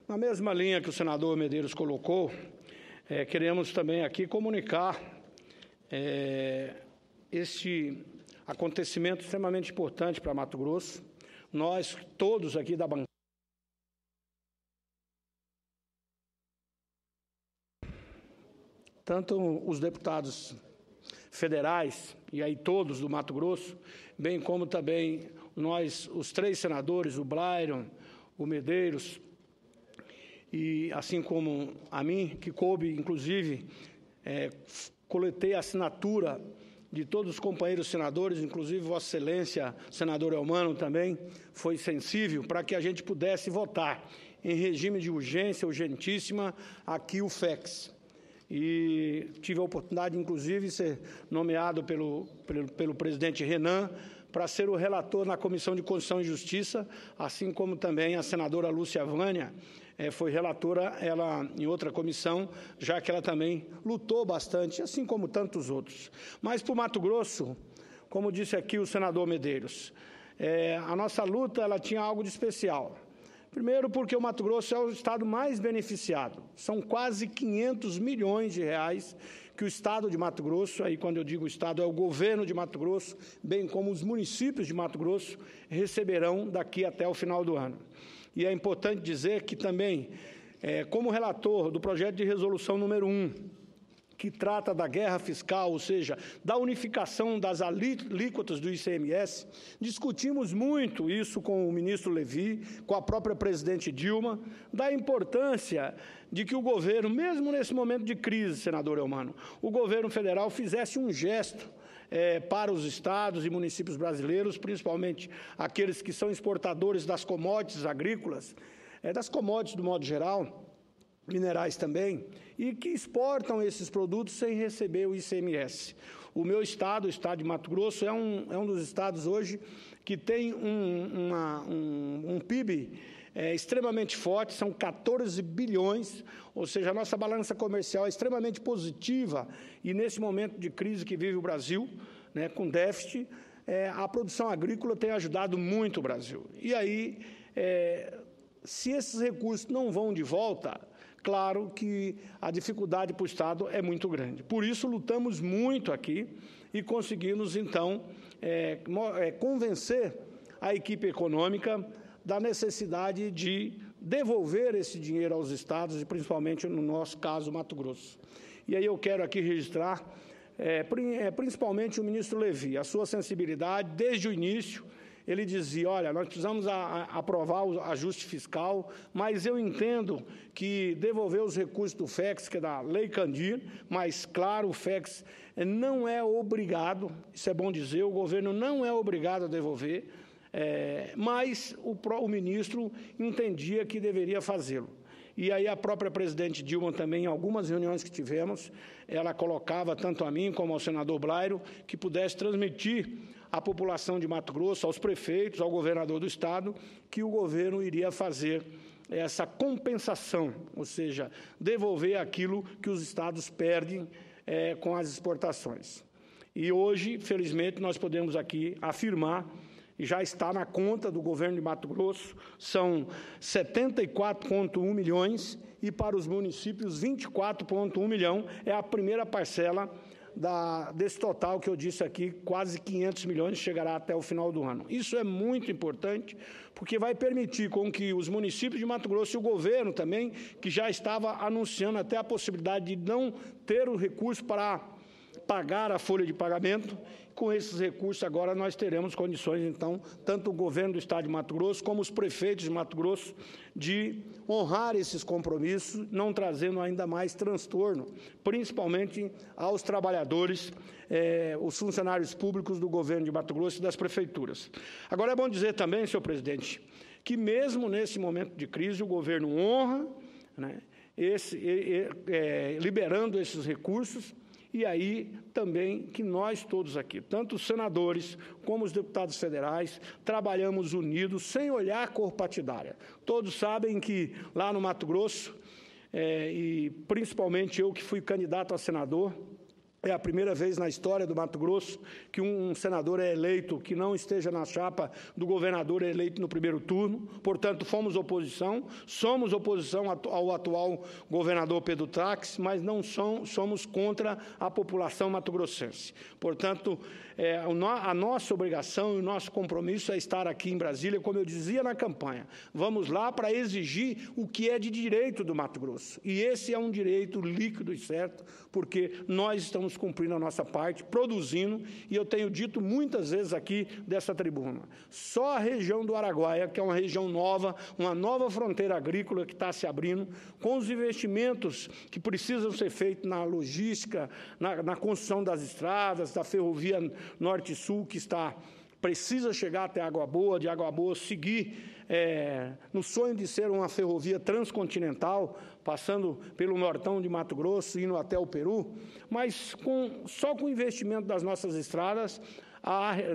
Na mesma linha que o senador Medeiros colocou, queremos também aqui comunicar este acontecimento extremamente importante para Mato Grosso. Nós, todos aqui da bancada, tanto os deputados federais, e aí todos do Mato Grosso, bem como também nós, os 3 senadores, o Blairon, o Medeiros, e assim como a mim, que coube, inclusive, coletei a assinatura de todos os companheiros senadores, inclusive Vossa Excelência, senador Elmano também, foi sensível para que a gente pudesse votar em regime de urgência, urgentíssima, aqui o FEX. E tive a oportunidade, inclusive, de ser nomeado pelo presidente Renan para ser o relator na Comissão de Constituição e Justiça, assim como também a senadora Lúcia Vânia foi relatora, ela em outra comissão, já que ela também lutou bastante, assim como tantos outros. Mas para o Mato Grosso, como disse aqui o senador Medeiros, a nossa luta ela tinha algo de especial. Primeiro, porque o Mato Grosso é o estado mais beneficiado. São quase 500 milhões de reais que o estado de Mato Grosso, aí quando eu digo estado, é o governo de Mato Grosso, bem como os municípios de Mato Grosso, receberão daqui até o final do ano. E é importante dizer que também, como relator do projeto de resolução número 1, que trata da guerra fiscal, ou seja, da unificação das alíquotas do ICMS, discutimos muito isso com o ministro Levi, com a própria presidente Dilma, da importância de que o governo, mesmo nesse momento de crise, senador Elmano, o governo federal fizesse um gesto para os estados e municípios brasileiros, principalmente aqueles que são exportadores das commodities agrícolas, das commodities do modo geral, minerais também, e que exportam esses produtos sem receber o ICMS. O meu estado, o estado de Mato Grosso, é um dos estados hoje que tem um PIB extremamente forte, são 14 bilhões, ou seja, a nossa balança comercial é extremamente positiva, e nesse momento de crise que vive o Brasil, com déficit, a produção agrícola tem ajudado muito o Brasil. E aí, se esses recursos não vão de volta, claro que a dificuldade para o Estado é muito grande. Por isso, lutamos muito aqui e conseguimos, então, convencer a equipe econômica da necessidade de devolver esse dinheiro aos estados, e principalmente, no nosso caso, Mato Grosso. E aí eu quero aqui registrar, principalmente o ministro Levi, a sua sensibilidade desde o início. Ele dizia, olha, nós precisamos aprovar o ajuste fiscal, mas eu entendo que devolver os recursos do FEX, que é da Lei Candir, mas, claro, o FEX não é obrigado, isso é bom dizer, o governo não é obrigado a devolver, mas o ministro entendia que deveria fazê-lo. E aí a própria presidente Dilma também, em algumas reuniões que tivemos, ela colocava, tanto a mim como ao senador Blairo, que pudesse transmitir à população de Mato Grosso, aos prefeitos, ao governador do estado, que o governo iria fazer essa compensação, ou seja, devolver aquilo que os estados perdem com as exportações. E hoje, felizmente, nós podemos aqui afirmar, e já está na conta do governo de Mato Grosso, são 74,1 milhões, e para os municípios 24,1 milhão, é a primeira parcela desse total que eu disse aqui, quase 500 milhões, chegará até o final do ano. Isso é muito importante, porque vai permitir com que os municípios de Mato Grosso e o governo também, que já estava anunciando até a possibilidade de não ter o recurso para pagar a folha de pagamento, com esses recursos agora nós teremos condições, então, tanto o governo do estado de Mato Grosso como os prefeitos de Mato Grosso, de honrar esses compromissos, não trazendo ainda mais transtorno, principalmente aos trabalhadores, os funcionários públicos do governo de Mato Grosso e das prefeituras. Agora é bom dizer também, senhor presidente, que mesmo nesse momento de crise o governo honra, liberando esses recursos. E aí também que nós todos aqui, tanto os senadores como os deputados federais, trabalhamos unidos, sem olhar cor partidária. Todos sabem que lá no Mato Grosso, e principalmente eu que fui candidato a senador, É a primeira vez na história do Mato Grosso que um senador é eleito, que não esteja na chapa do governador, é eleito no primeiro turno. Portanto, somos oposição ao atual governador Pedro Taques, mas não somos contra a população mato-grossense. Portanto, a nossa obrigação e o nosso compromisso é estar aqui em Brasília, como eu dizia na campanha. Vamos lá para exigir o que é de direito do Mato Grosso. E esse é um direito líquido e certo, porque nós estamos cumprindo a nossa parte, produzindo, e eu tenho dito muitas vezes aqui dessa tribuna, só a região do Araguaia, que é uma região nova, uma nova fronteira agrícola que está se abrindo, com os investimentos que precisam ser feitos na logística, na construção das estradas, da ferrovia norte-sul, que precisa chegar até Água Boa, de Água Boa seguir no sonho de ser uma ferrovia transcontinental, passando pelo nortão de Mato Grosso, indo até o Peru, mas só com o investimento das nossas estradas,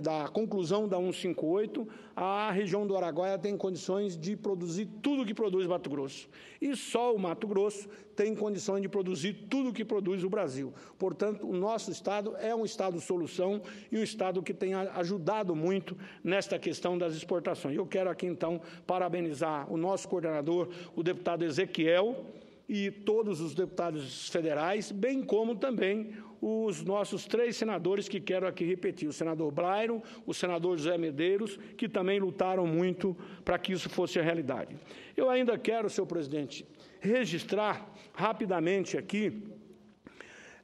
da conclusão da 158, a região do Araguaia tem condições de produzir tudo o que produz Mato Grosso. E só o Mato Grosso tem condições de produzir tudo o que produz o Brasil. Portanto, o nosso Estado é um Estado solução e um Estado que tem ajudado muito nesta questão das exportações. Eu quero aqui, então, parabenizar o nosso coordenador, o deputado Ezequiel, e todos os deputados federais, bem como também os nossos 3 senadores, que quero aqui repetir, o senador Blairon, o senador José Medeiros, que também lutaram muito para que isso fosse a realidade. Eu ainda quero, senhor presidente, registrar rapidamente aqui,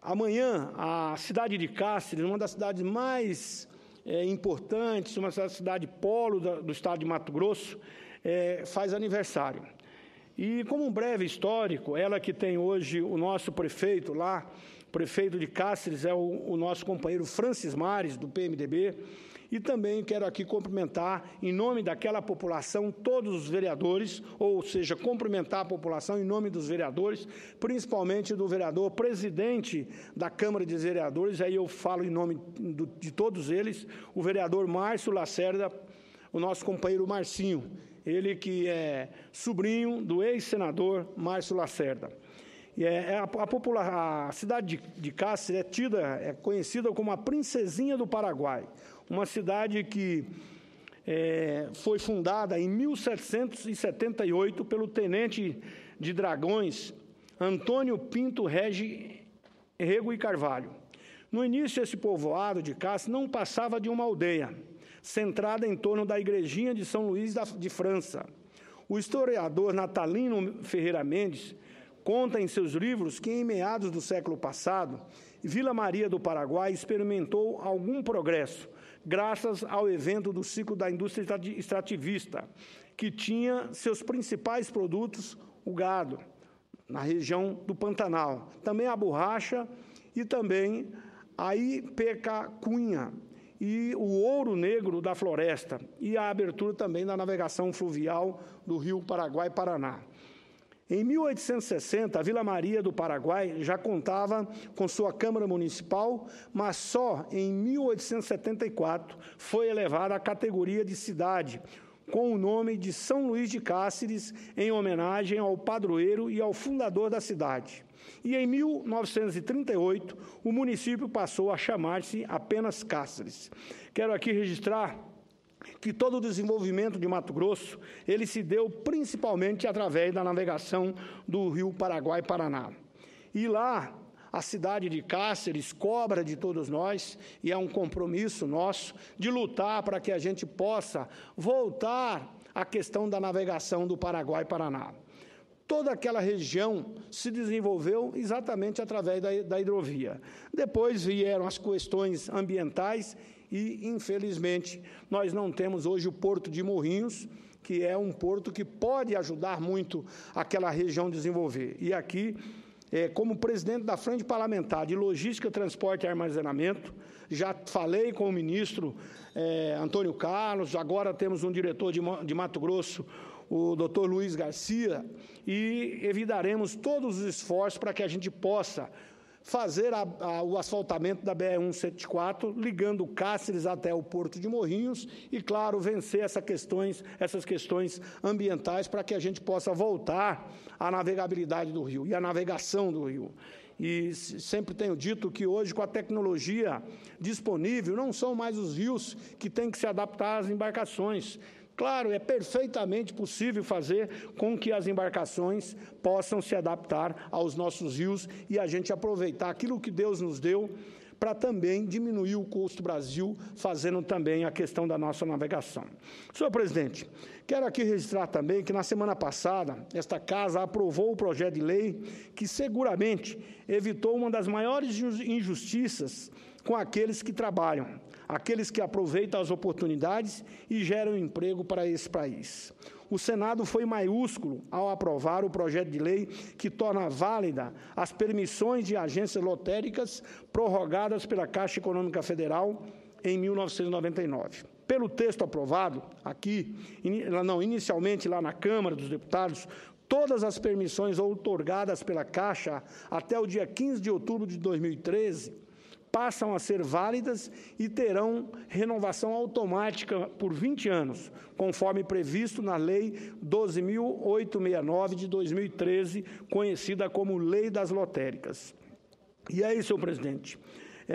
amanhã, a cidade de Cáceres, uma das cidades mais importantes, uma cidade polo do estado de Mato Grosso, faz aniversário. E, como um breve histórico, ela que tem hoje o nosso prefeito lá, prefeito de Cáceres, é o nosso companheiro Francis Mares, do PMDB, e também quero aqui cumprimentar, em nome daquela população, todos os vereadores, ou seja, cumprimentar a população em nome dos vereadores, principalmente do vereador presidente da Câmara dos Vereadores, aí eu falo em nome de todos eles, o vereador Márcio Lacerda, o nosso companheiro Marcinho, ele que é sobrinho do ex-senador Márcio Lacerda. E a cidade de Cáceres é conhecida como a princesinha do Paraguai, uma cidade que foi fundada em 1778 pelo tenente de dragões Antônio Pinto Rego e Carvalho. No início, esse povoado de Cáceres não passava de uma aldeia, centrada em torno da igrejinha de São Luís de França. O historiador Natalino Ferreira Mendes conta em seus livros que, em meados do século passado, Vila Maria do Paraguai experimentou algum progresso, graças ao evento do ciclo da indústria extrativista, que tinha seus principais produtos o gado, na região do Pantanal, também a borracha e também a Ipecacunha, e o ouro negro da floresta, e a abertura também da navegação fluvial do rio Paraguai-Paraná. Em 1860, a Vila Maria do Paraguai já contava com sua Câmara Municipal, mas só em 1874 foi elevada à categoria de cidade, com o nome de São Luís de Cáceres, em homenagem ao padroeiro e ao fundador da cidade. E em 1938, o município passou a chamar-se apenas Cáceres. Quero aqui registrar que todo o desenvolvimento de Mato Grosso, ele se deu principalmente através da navegação do rio Paraguai-Paraná. E lá, a cidade de Cáceres cobra de todos nós, e é um compromisso nosso, de lutar para que a gente possa voltar à questão da navegação do Paraguai-Paraná. Toda aquela região se desenvolveu exatamente através da hidrovia. Depois vieram as questões ambientais e, infelizmente, nós não temos hoje o Porto de Morrinhos, que é um porto que pode ajudar muito aquela região a desenvolver. E aqui, como presidente da Frente Parlamentar de Logística, Transporte e Armazenamento, já falei com o ministro Antônio Carlos, agora temos um diretor de Mato Grosso, o doutor Luiz Garcia, e evitaremos todos os esforços para que a gente possa fazer o asfaltamento da BR-174, ligando Cáceres até o Porto de Morrinhos e, claro, vencer essas questões ambientais para que a gente possa voltar à navegabilidade do rio e à navegação do rio. e sempre tenho dito que hoje, com a tecnologia disponível, não são mais os rios que têm que se adaptar às embarcações. Claro, é perfeitamente possível fazer com que as embarcações possam se adaptar aos nossos rios e a gente aproveitar aquilo que Deus nos deu para também diminuir o custo do Brasil, fazendo também a questão da nossa navegação. Senhor presidente, quero aqui registrar também que na semana passada, esta Casa aprovou o projeto de lei que seguramente evitou uma das maiores injustiças com aqueles que trabalham, aqueles que aproveitam as oportunidades e geram emprego para esse país. O Senado foi maiúsculo ao aprovar o projeto de lei que torna válida as permissões de agências lotéricas prorrogadas pela Caixa Econômica Federal em 1999. Pelo texto aprovado inicialmente lá na Câmara dos Deputados, todas as permissões outorgadas pela Caixa até o dia 15 de outubro de 2013 passam a ser válidas e terão renovação automática por 20 anos, conforme previsto na Lei 12.869 de 2013, conhecida como Lei das Lotéricas. E aí, senhor presidente,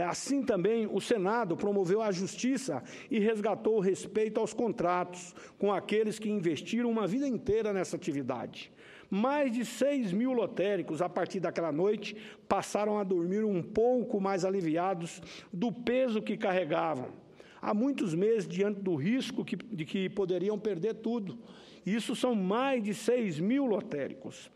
assim também o Senado promoveu a justiça e resgatou o respeito aos contratos com aqueles que investiram uma vida inteira nessa atividade. Mais de 6 mil lotéricos, a partir daquela noite, passaram a dormir um pouco mais aliviados do peso que carregavam. Há muitos meses, diante do risco de que poderiam perder tudo. Isso são mais de 6 mil lotéricos.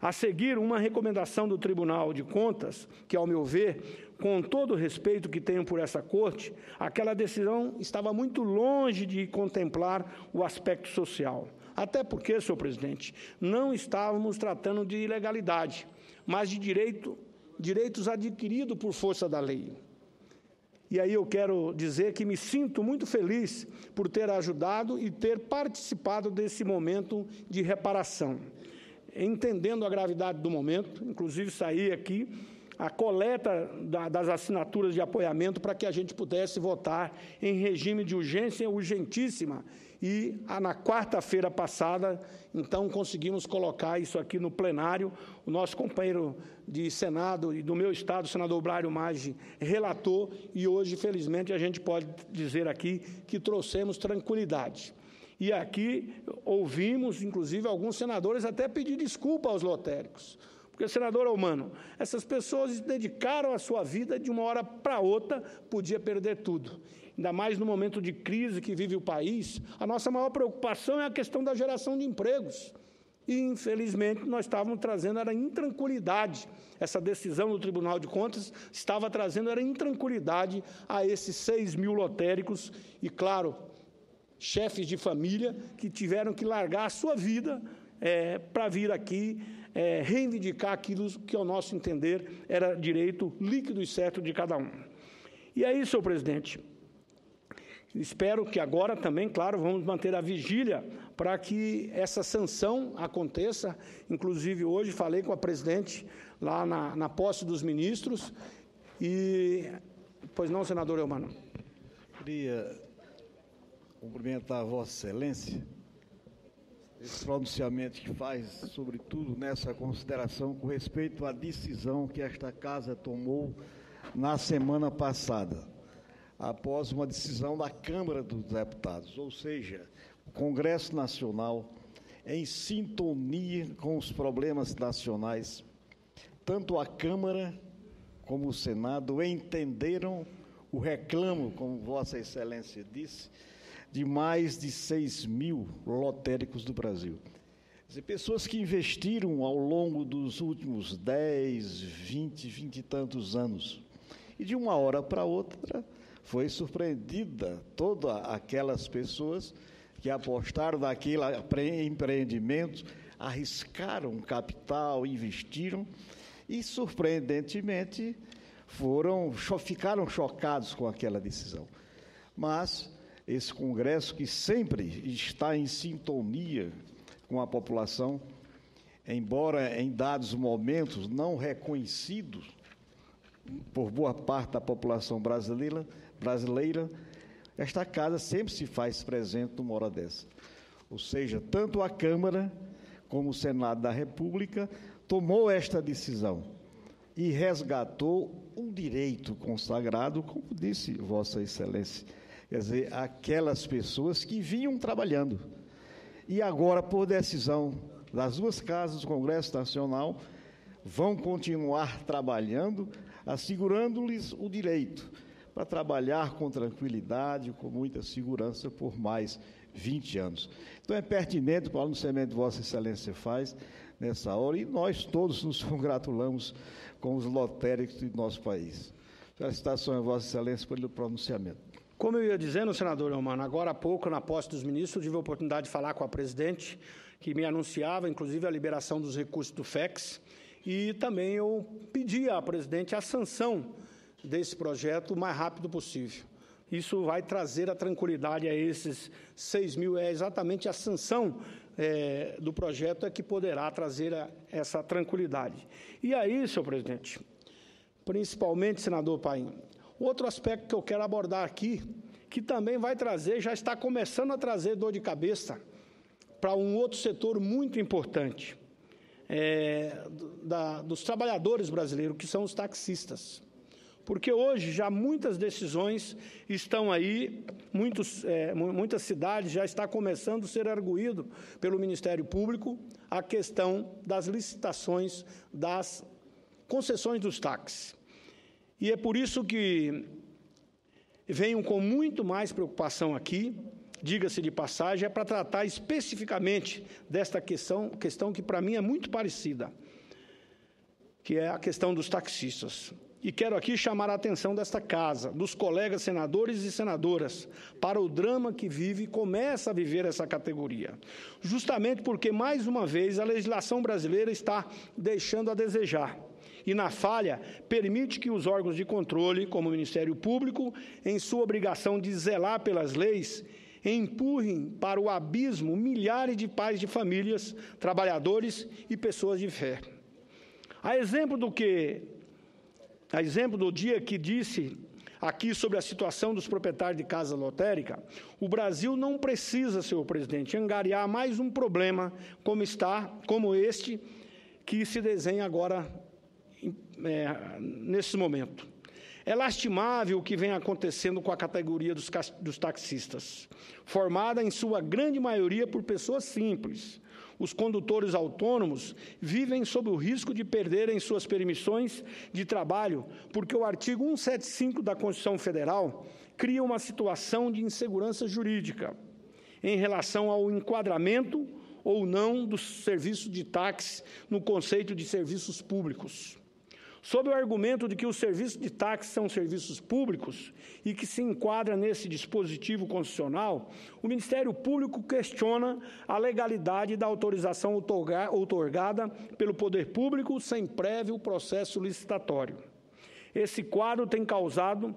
A seguir, uma recomendação do Tribunal de Contas, que, ao meu ver, com todo o respeito que tenho por essa corte, aquela decisão estava muito longe de contemplar o aspecto social. Até porque, senhor presidente, não estávamos tratando de ilegalidade, mas de direitos adquiridos por força da lei. E aí eu quero dizer que me sinto muito feliz por ter ajudado e ter participado desse momento de reparação. Entendendo a gravidade do momento, inclusive saí aqui a coleta das assinaturas de apoiamento para que a gente pudesse votar em regime de urgência urgentíssima. E na quarta-feira passada, então, conseguimos colocar isso aqui no plenário. O nosso companheiro de Senado e do meu estado, o senador Blário Maggi, relatou, e hoje, felizmente, a gente pode dizer aqui que trouxemos tranquilidade. E aqui ouvimos, inclusive, alguns senadores até pedir desculpa aos lotéricos. Porque, senador Eumano, essas pessoas dedicaram a sua vida de uma hora para outra, podia perder tudo. Ainda mais no momento de crise que vive o país, a nossa maior preocupação é a questão da geração de empregos. E, infelizmente, nós estávamos trazendo era intranquilidade. Essa decisão do Tribunal de Contas estava trazendo era intranquilidade a esses 6 mil lotéricos e, claro, chefes de família que tiveram que largar a sua vida para vir aqui reivindicar aquilo que, ao nosso entender, era direito líquido e certo de cada um. E aí, senhor presidente, espero que agora também, claro, vamos manter a vigília para que essa sanção aconteça. Inclusive, hoje falei com a presidente lá na posse dos ministros. Pois não, senador Eumano? Queria cumprimentar a Vossa Excelência, esse pronunciamento que faz, sobretudo, nessa consideração com respeito à decisão que esta Casa tomou na semana passada, após uma decisão da Câmara dos Deputados, ou seja, o Congresso Nacional, em sintonia com os problemas nacionais, tanto a Câmara como o Senado entenderam o reclamo, como Vossa Excelência disse, de mais de 6 mil lotéricos do Brasil. Quer dizer, pessoas que investiram ao longo dos últimos 10, 20 e tantos anos, e de uma hora para outra foi surpreendida todas aquelas pessoas que apostaram naquele empreendimento, arriscaram capital, investiram e, surpreendentemente, ficaram chocados com aquela decisão. Mas esse Congresso, que sempre está em sintonia com a população, embora em dados momentos não reconhecidos por boa parte da população brasileira, esta Casa sempre se faz presente numa hora dessa. Ou seja, tanto a Câmara como o Senado da República tomou esta decisão. e resgatou um direito consagrado, como disse Vossa Excelência, quer dizer, aquelas pessoas que vinham trabalhando. E agora, por decisão das duas casas do Congresso Nacional, vão continuar trabalhando, assegurando-lhes o direito para trabalhar com tranquilidade, com muita segurança, por mais 20 anos. Então, é pertinente o pronunciamento que Vossa Excelência faz nessa hora, e nós todos nos congratulamos com os lotéricos do nosso país. Felicitações a Vossa Excelência pelo pronunciamento. Como eu ia dizendo, senador Eumano, agora há pouco, na posse dos ministros, tive a oportunidade de falar com a presidente, que me anunciava, inclusive, a liberação dos recursos do FEX, e também eu pedi à presidente a sanção desse projeto o mais rápido possível. Isso vai trazer a tranquilidade a esses 6 mil, é exatamente a sanção do projeto é que poderá trazer essa tranquilidade. E aí, senhor presidente, principalmente, senador Paim, outro aspecto que eu quero abordar aqui, que também vai trazer, já está começando a trazer dor de cabeça para um outro setor muito importante, dos trabalhadores brasileiros, que são os taxistas. Porque hoje já muitas decisões estão aí, muitas cidades já está começando a ser arguído pelo Ministério Público a questão das licitações, das concessões dos táxis. E é por isso que venho com muito mais preocupação aqui, diga-se de passagem, é para tratar especificamente desta questão que para mim é muito parecida, que é a questão dos taxistas. E quero aqui chamar a atenção desta casa, dos colegas senadores e senadoras, para o drama que vive e começa a viver essa categoria. Justamente porque, mais uma vez, a legislação brasileira está deixando a desejar. E, na falha, permite que os órgãos de controle, como o Ministério Público, em sua obrigação de zelar pelas leis, empurrem para o abismo milhares de pais de famílias, trabalhadores e pessoas de fé. A exemplo do dia que disse aqui sobre a situação dos proprietários de casa lotérica, o Brasil não precisa, senhor presidente, angariar mais um problema como este que se desenha agora nesse momento. É lastimável o que vem acontecendo com a categoria dos taxistas, formada em sua grande maioria por pessoas simples. Os condutores autônomos vivem sob o risco de perderem suas permissões de trabalho, porque o artigo 175 da Constituição Federal cria uma situação de insegurança jurídica em relação ao enquadramento ou não dos serviços de táxi no conceito de serviços públicos. Sob o argumento de que os serviços de táxi são serviços públicos e que se enquadra nesse dispositivo constitucional, o Ministério Público questiona a legalidade da autorização outorgada pelo Poder Público sem prévio processo licitatório. Esse quadro tem causado,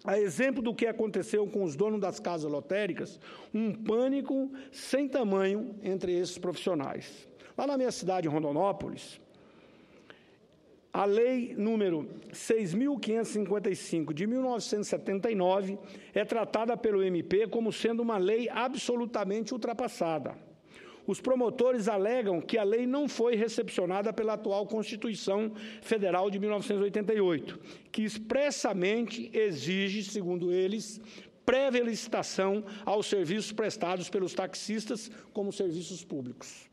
a exemplo do que aconteceu com os donos das casas lotéricas, um pânico sem tamanho entre esses profissionais. Lá na minha cidade, Rondonópolis, a Lei número 6.555, de 1979, é tratada pelo MP como sendo uma lei absolutamente ultrapassada. Os promotores alegam que a lei não foi recepcionada pela atual Constituição Federal de 1988, que expressamente exige, segundo eles, prévia licitação aos serviços prestados pelos taxistas como serviços públicos.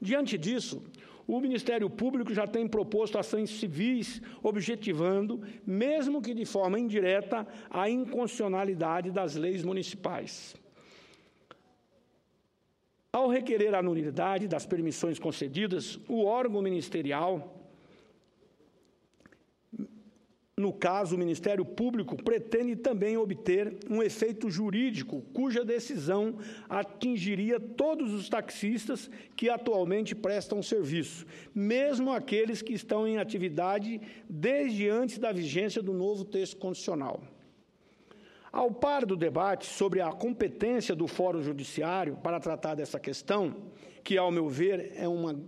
Diante disso, o Ministério Público já tem proposto ações civis objetivando, mesmo que de forma indireta, a inconstitucionalidade das leis municipais. Ao requerer a nulidade das permissões concedidas, o órgão ministerial, no caso, o Ministério Público, pretende também obter um efeito jurídico cuja decisão atingiria todos os taxistas que atualmente prestam serviço, mesmo aqueles que estão em atividade desde antes da vigência do novo texto constitucional. Ao par do debate sobre a competência do Fórum Judiciário para tratar dessa questão, que, ao meu ver,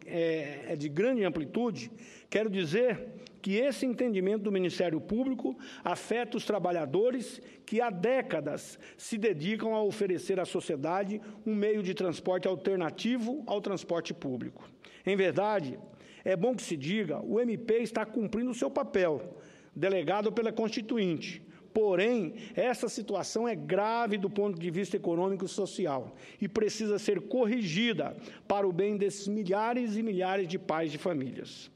é de grande amplitude, quero dizer que esse entendimento do Ministério Público afeta os trabalhadores que há décadas se dedicam a oferecer à sociedade um meio de transporte alternativo ao transporte público. Em verdade, É bom que se diga, o MP está cumprindo o seu papel, delegado pela Constituinte. Porém, essa situação é grave do ponto de vista econômico e social e precisa ser corrigida para o bem desses milhares e milhares de pais de famílias.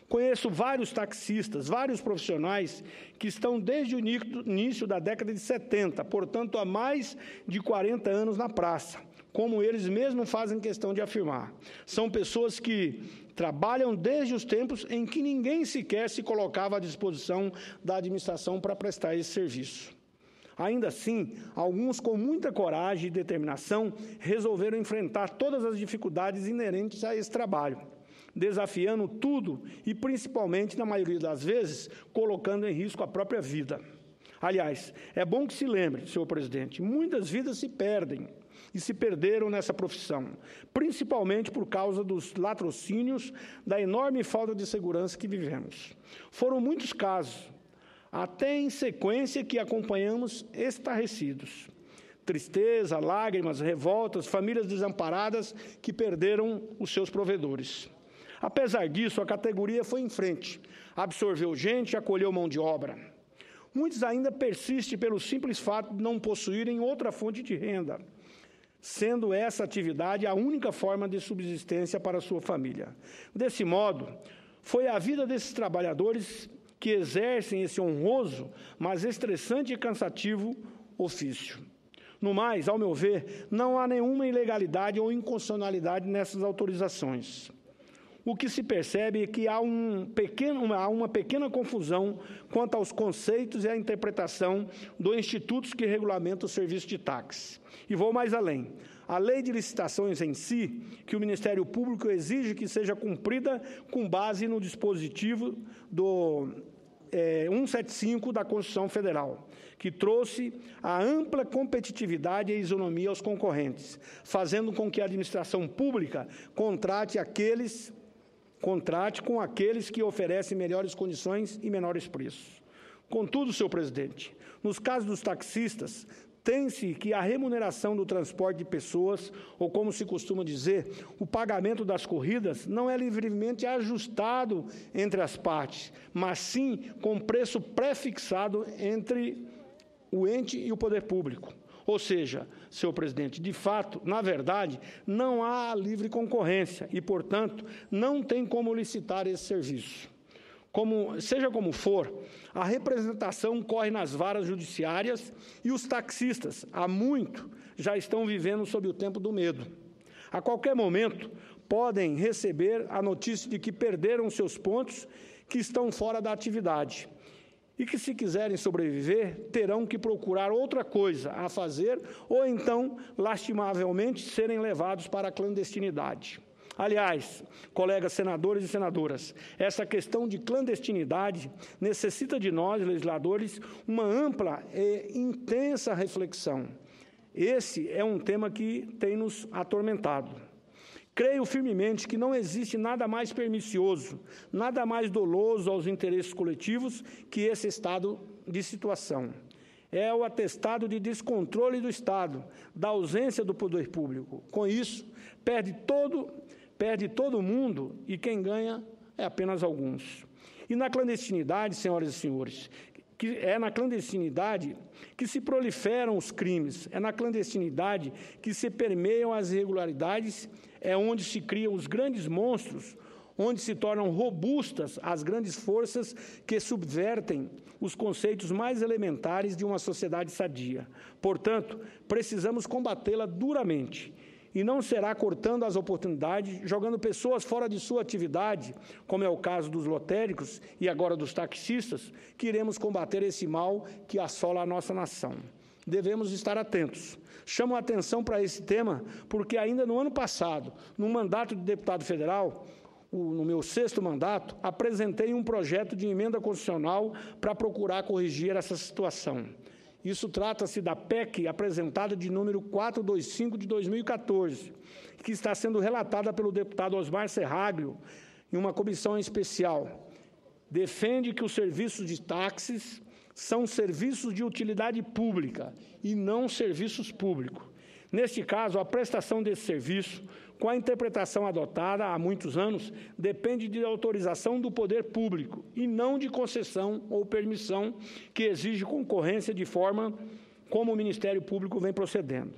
Conheço vários taxistas, vários profissionais que estão desde o início da década de 70, portanto, há mais de 40 anos na praça, como eles mesmos fazem questão de afirmar. São pessoas que trabalham desde os tempos em que ninguém sequer se colocava à disposição da administração para prestar esse serviço. Ainda assim, alguns com muita coragem e determinação resolveram enfrentar todas as dificuldades inerentes a esse trabalho, desafiando tudo e, principalmente, na maioria das vezes, colocando em risco a própria vida. Aliás, é bom que se lembre, senhor presidente, muitas vidas se perdem e se perderam nessa profissão, principalmente por causa dos latrocínios, da enorme falta de segurança que vivemos. Foram muitos casos, até em sequência, que acompanhamos estarrecidos. Tristeza, lágrimas, revoltas, famílias desamparadas que perderam os seus provedores. Apesar disso, a categoria foi em frente, absorveu gente e acolheu mão de obra. Muitos ainda persistem pelo simples fato de não possuírem outra fonte de renda, sendo essa atividade a única forma de subsistência para a sua família. Desse modo, foi a vida desses trabalhadores que exercem esse honroso, mas estressante e cansativo ofício. No mais, ao meu ver, não há nenhuma ilegalidade ou inconstitucionalidade nessas autorizações. O que se percebe é que há uma pequena confusão quanto aos conceitos e à interpretação dos institutos que regulamentam o serviço de táxi. E vou mais além. A lei de licitações em si, que o Ministério Público exige que seja cumprida com base no dispositivo do 175 da Constituição Federal, que trouxe a ampla competitividade e isonomia aos concorrentes, fazendo com que a administração pública contrate com aqueles que oferecem melhores condições e menores preços. Contudo, senhor presidente, nos casos dos taxistas, tem-se que a remuneração do transporte de pessoas, ou como se costuma dizer, o pagamento das corridas, não é livremente ajustado entre as partes, mas sim com preço pré-fixado entre o ente e o poder público. Ou seja, senhor presidente, de fato, na verdade, não há livre concorrência e, portanto, não tem como licitar esse serviço. Seja como for, a representação corre nas varas judiciárias e os taxistas, há muito, já estão vivendo sob o tempo do medo. A qualquer momento, podem receber a notícia de que perderam seus pontos, que estão fora da atividade. E que, se quiserem sobreviver, terão que procurar outra coisa a fazer ou, então, lastimavelmente, serem levados para a clandestinidade. Aliás, colegas senadores e senadoras, essa questão de clandestinidade necessita de nós, legisladores, uma ampla e intensa reflexão. Esse é um tema que tem nos atormentado. Creio firmemente que não existe nada mais pernicioso, nada mais doloso aos interesses coletivos que esse estado de situação. É o atestado de descontrole do Estado, da ausência do poder público. Com isso, perde todo mundo e quem ganha é apenas alguns. E na clandestinidade, senhoras e senhores, é na clandestinidade que se proliferam os crimes, é na clandestinidade que se permeiam as irregularidades, é onde se criam os grandes monstros, onde se tornam robustas as grandes forças que subvertem os conceitos mais elementares de uma sociedade sadia. Portanto, precisamos combatê-la duramente. E não será cortando as oportunidades, jogando pessoas fora de sua atividade, como é o caso dos lotéricos e agora dos taxistas, que iremos combater esse mal que assola a nossa nação. Devemos estar atentos. Chamo a atenção para esse tema porque ainda no ano passado, no mandato de deputado federal, no meu 6º mandato, apresentei um projeto de emenda constitucional para procurar corrigir essa situação. Isso trata-se da PEC apresentada de número 425 de 2014, que está sendo relatada pelo deputado Osmar Serraglio em uma comissão especial. Defende que os serviços de táxis são serviços de utilidade pública e não serviços públicos. Neste caso, a prestação desse serviço com a interpretação adotada há muitos anos, depende de autorização do poder público e não de concessão ou permissão que exige concorrência de forma como o Ministério Público vem procedendo.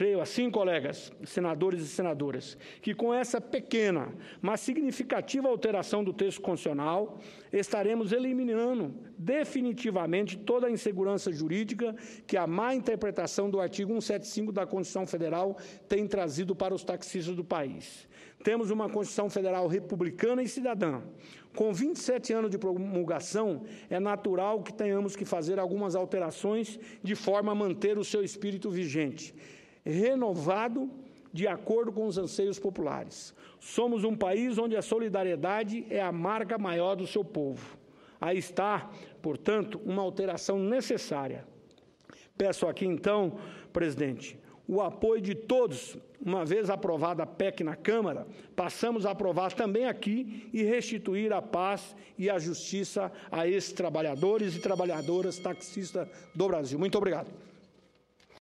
Creio assim, colegas, senadores e senadoras, que com essa pequena, mas significativa alteração do texto constitucional, estaremos eliminando definitivamente toda a insegurança jurídica que a má interpretação do artigo 175 da Constituição Federal tem trazido para os taxistas do país. Temos uma Constituição Federal republicana e cidadã. Com 27 anos de promulgação, é natural que tenhamos que fazer algumas alterações de forma a manter o seu espírito vigente, renovado de acordo com os anseios populares. Somos um país onde a solidariedade é a marca maior do seu povo. Aí está, portanto, uma alteração necessária. Peço aqui, então, presidente, o apoio de todos. Uma vez aprovada a PEC na Câmara, passamos a aprovar também aqui e restituir a paz e a justiça a esses trabalhadores e trabalhadoras taxistas do Brasil. Muito obrigado.